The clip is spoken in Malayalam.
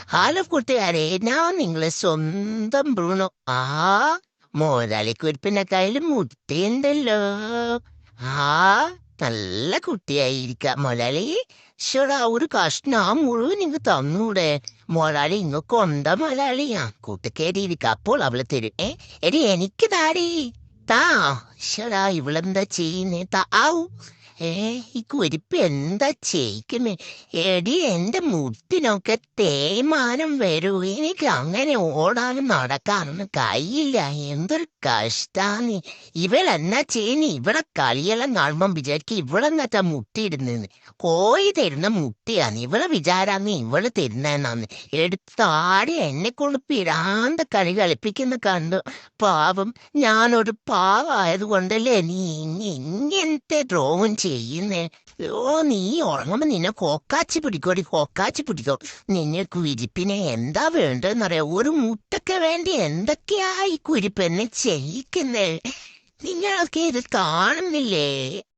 ഹലോ കൂട്ടുകാരെ, ഞാൻ നിങ്ങളെ സ്വന്തം ബ്രൂണോ. മോരാളിക്കുരിപ്പിന്റെ കയ്യിൽ മുട്ടയുണ്ടല്ലോ. ആ നല്ല കുട്ടിയായിരിക്കാം മൊലാളി. ശടാ, ഒരു കഷ്ണം മുഴുവൻ ഇങ്ങ് തന്നൂടെ മൊലാളി? ഇങ്ങ് കൊണ്ട മൊലാളിയാ കൂട്ടുകേറിയിരിക്ക. അപ്പോൾ അവള് തരും. എടി എനിക്ക് താടി താ. ശടാ, ഇവളെന്താ ചെയ്യുന്നേ? ഏ ഈ കുരിപ്പ് എന്താ ചെയ്യിക്കുന്നേ? എടി, എന്റെ മുട്ടിനൊക്കെ തേയ്മാനം വരൂ. എനിക്ക് അങ്ങനെ ഓടാനും നടക്കാനൊന്നും കഴിയില്ല. എന്തൊരു കഷ്ടാന്ന്. ഇവളെന്നാ ചെയ്യുന്ന? ഇവിടെ കളിയെല്ലാം കാണുമ്പം വിചാരിക്കും ഇവളെന്നാറ്റാ മുട്ടിയിടുന്നെന്ന്. കോഴി തരുന്ന മുട്ടിയാന്ന് ഇവളെ വിചാരാന്ന്. ഇവള് തരുന്നെന്നാന്ന്. എടുത്താടി എന്നെ കൊണ്ട് പിരാന്ത കളി കളിപ്പിക്കുന്ന കണ്ടു. പാവം, ഞാനൊരു പാവായത് കൊണ്ടല്ലേ നീ ഇങ്ങനത്തെ ദ്രോഹം ചെയ്യുന്നേ. നീ ഉറങ്ങുമ്പോ നിന്നെ കൊക്കാച്ചി പിടിക്കോടി, കൊക്കാച്ചി പിടിക്കോ. നിന്നെ കുരിപ്പിനെ എന്താ വേണ്ടെന്നറിയാം? ഒരു മുട്ടൊക്കെ വേണ്ടി എന്തൊക്കെയാ ഈ കുരിപ്പ് എന്നെ ചെയ്യിക്കുന്നേ? നിങ്ങളൊക്കെ ഇത് കാണുന്നില്ലേ?